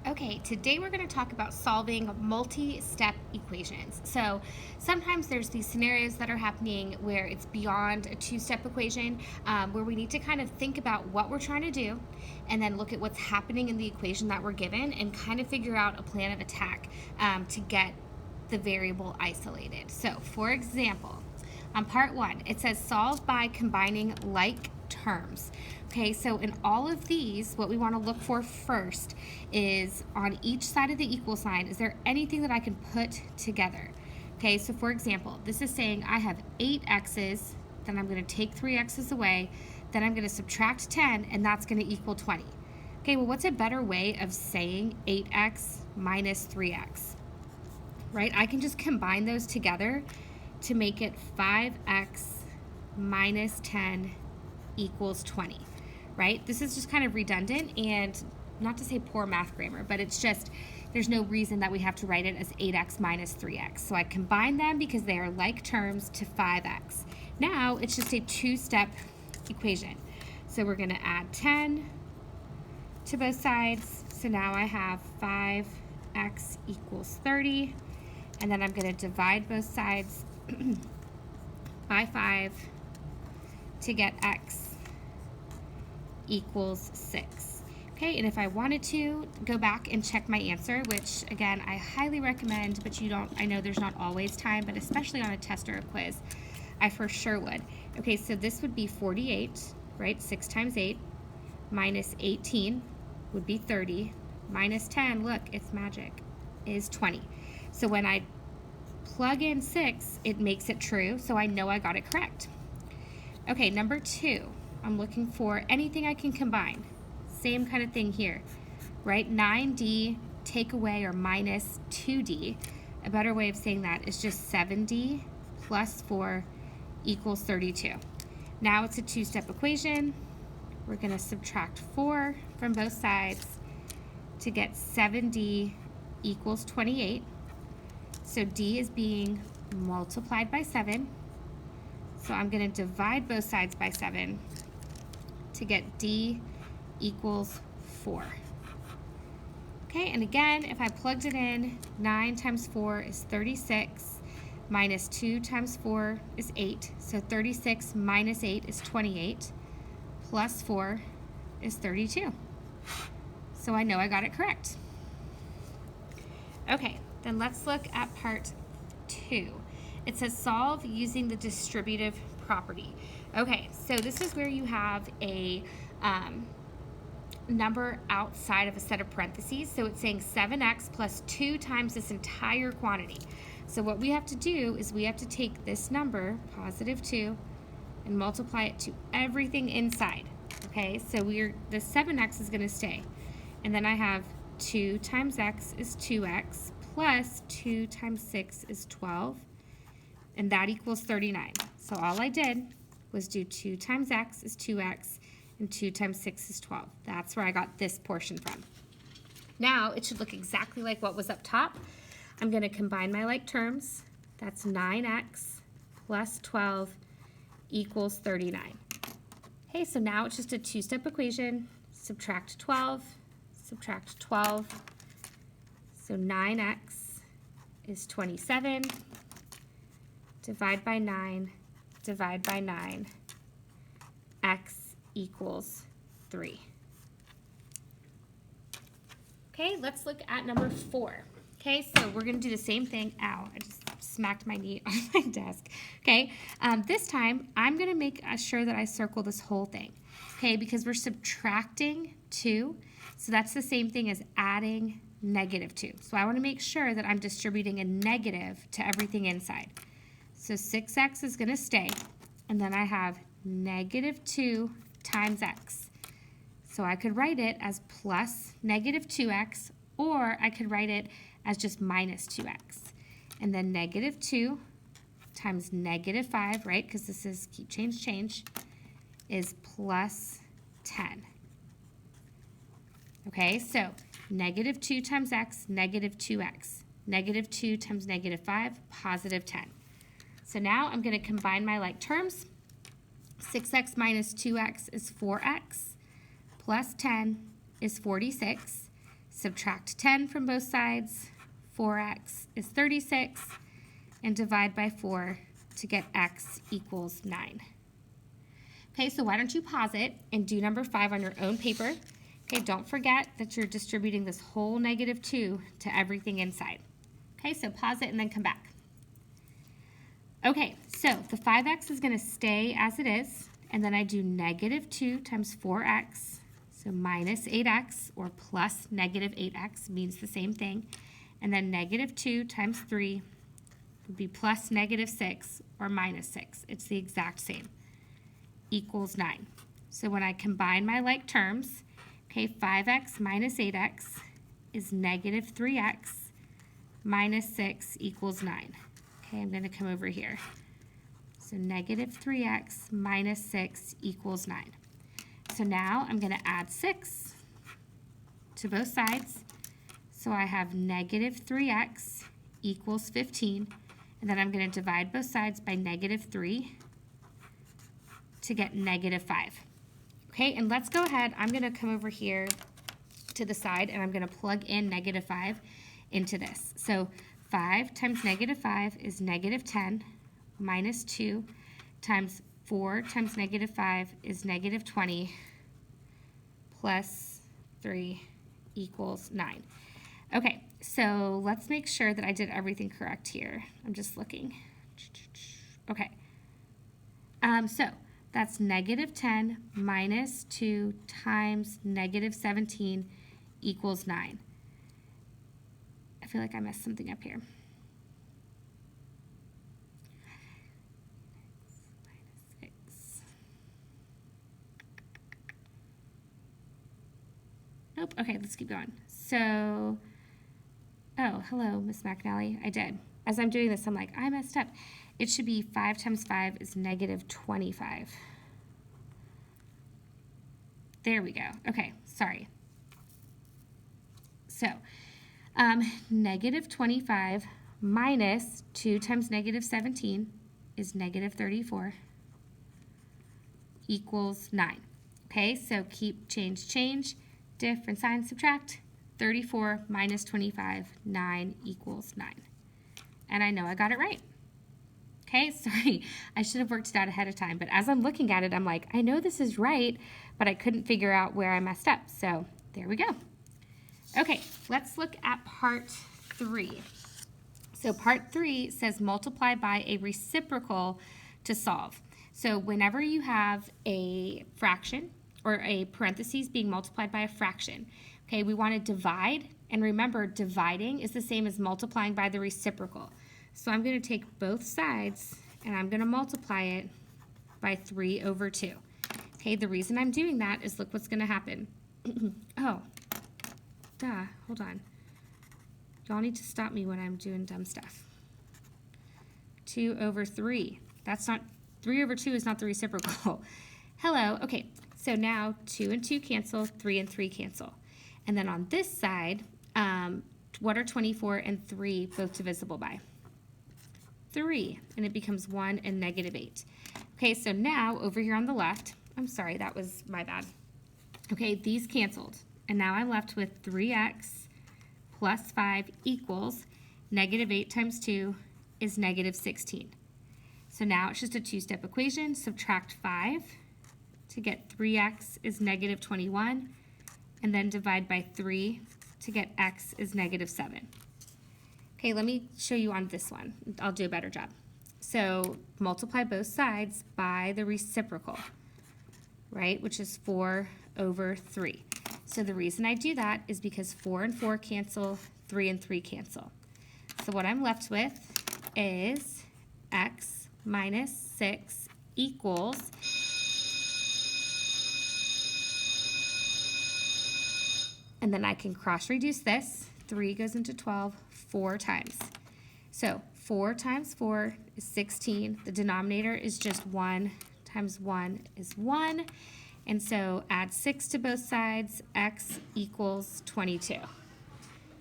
Okay, today we're going to talk about solving multi-step equations. So sometimes there's these scenarios that are happening where it's beyond a two-step equation, where we need to kind of think about what we're trying to do and then look at what's happening in the equation that we're given and kind of figure out a plan of attack to get the variable isolated. So for example, on part one, it says solve by combining like terms. Okay, so in all of these, what we want to look for first is on each side of the equal sign, is there anything that I can put together? Okay, so for example, this is saying I have 8 x's, then I'm going to take 3 x's away, then I'm going to subtract 10, and that's going to equal 20. Okay, well, what's a better way of saying 8x minus 3x? Right, I can just combine those together to make it 5x minus 10 equals 20, right? This is just kind of redundant and not to say poor math grammar, but it's just there's no reason that we have to write it as 8x minus 3x. So I combine them because they are like terms to 5x. Now it's just a two-step equation. So we're going to add 10 to both sides. So now I have 5x equals 30. And then I'm going to divide both sides by 5 to get x equals 6. Okay, and if I wanted to go back and check my answer, which again I highly recommend, but I know there's not always time, but especially on a test or a quiz, I for sure would. Okay, so this would be 48, right? 6 times 8 minus 18 would be 30, minus 10, look, it's magic, is 20. So when I plug in 6, it makes it true, so I know I got it correct. Okay, number 2, I'm looking for anything I can combine. Same kind of thing here, right? 9d take away or minus 2d. A better way of saying that is just 7d plus 4 equals 32. Now it's a two-step equation. We're going to subtract 4 from both sides to get 7d equals 28. So d is being multiplied by 7. So I'm going to divide both sides by 7 to get d equals 4. Okay, and again, if I plugged it in, 9 times 4 is 36, minus 2 times 4 is 8. So 36 minus 8 is 28, plus 4 is 32. So I know I got it correct. Okay, then let's look at part 2. It says solve using the distributive property. Okay, so this is where you have a number outside of a set of parentheses. So it's saying 7x plus 2 times this entire quantity. So what we have to do is we have to take this number, positive 2, and multiply it to everything inside. Okay, so the 7x is going to stay. And then I have 2 times x is 2x plus 2 times 6 is 12. And that equals 39. So all I did was do 2 times x is 2x and 2 times 6 is 12. That's where I got this portion from. Now it should look exactly like what was up top. I'm going to combine my like terms. That's 9x plus 12 equals 39. Okay, so now it's just a two-step equation. Subtract 12, subtract 12. So 9x is 27. Divide by 9, divide by 9, x equals 3. Okay, let's look at number 4. Okay, so we're going to do the same thing. Ow, I just smacked my knee on my desk. Okay, this time I'm going to make sure that I circle this whole thing. Okay, because we're subtracting 2, so that's the same thing as adding negative 2. So I want to make sure that I'm distributing a negative to everything inside. So 6x is going to stay, and then I have negative 2 times x. So I could write it as plus negative 2x, or I could write it as just minus 2x. And then negative 2 times negative 5, right, because this is keep, change, is plus 10. Okay, so negative 2 times x, negative 2x. Negative 2 times negative 5, positive 10. So now I'm going to combine my like terms. 6x minus 2x is 4x, plus 10 is 46. subtract 10 from both sides, 4x is 36, and divide by 4 to get x equals 9. Okay, so why don't you pause it and do number 5 on your own paper. Okay, don't forget that you're distributing this whole -2 to everything inside. Okay, so pause it and then come back. Okay, so the 5x is going to stay as it is, and then I do -2 times 4x, so minus 8x, or plus -8x, means the same thing, and then -2 times 3 would be plus -6, or minus 6. It's the exact same, equals 9. So when I combine my like terms, okay, 5x minus 8x is -3x minus 6 equals 9. Okay, I'm going to come over here. So -3x minus 6 equals 9. So now I'm going to add 6 to both sides. So I have -3x equals 15. And then I'm going to divide both sides by -3 to get -5. Okay, and let's go ahead. I'm going to come over here to the side, and I'm going to plug in -5 into this. So 5 times -5 is -10, minus 2 times 4 times -5 is -20, plus 3 equals 9. Okay, so let's make sure that I did everything correct here. I'm just looking. Okay, so that's -10 minus 2 times -17 equals 9. I feel like I messed something up here. Nope. Okay, let's keep going. So, oh, hello, Miss McNally. I did. As I'm doing this, I'm like, I messed up. It should be 5 times 5 is -25. There we go. Okay, sorry. So, -25 minus 2 times -17 is -34 equals 9. Okay, so keep, change, different sign, subtract. 34 minus 25, 9 equals 9. And I know I got it right. Okay, sorry, I should have worked it out ahead of time, but as I'm looking at it, I'm like, I know this is right, but I couldn't figure out where I messed up. So there we go. Okay, let's look at part 3. So part 3 says multiply by a reciprocal to solve. So whenever you have a fraction or a parentheses being multiplied by a fraction, okay, we want to divide, and remember, dividing is the same as multiplying by the reciprocal. So I'm going to take both sides and I'm going to multiply it by 3/2. Okay, the reason I'm doing that is look what's going to happen. Oh, duh, hold on. Y'all need to stop me when I'm doing dumb stuff. 2/3. That's not, 3/2 is not the reciprocal. Hello, okay, so now 2 and 2 cancel, 3 and 3 cancel. And then on this side, what are 24 and 3 both divisible by? 3, and it becomes 1 and -8. Okay, so now over here on the left, I'm sorry, that was my bad. Okay, these canceled, and now I'm left with 3x plus 5 equals -8 times 2 is -16. So now it's just a two-step equation. Subtract 5 to get 3x is -21, and then divide by 3 to get x is -7. Okay, let me show you on this one. I'll do a better job. So multiply both sides by the reciprocal, right, which is 4/3. So the reason I do that is because 4 and 4 cancel, 3 and 3 cancel. So what I'm left with is x minus 6 equals, and then I can cross-reduce this. 3 goes into 12 4 times. So 4 times 4 is 16. The denominator is just 1 times 1 is 1. And so add 6 to both sides. X equals 22.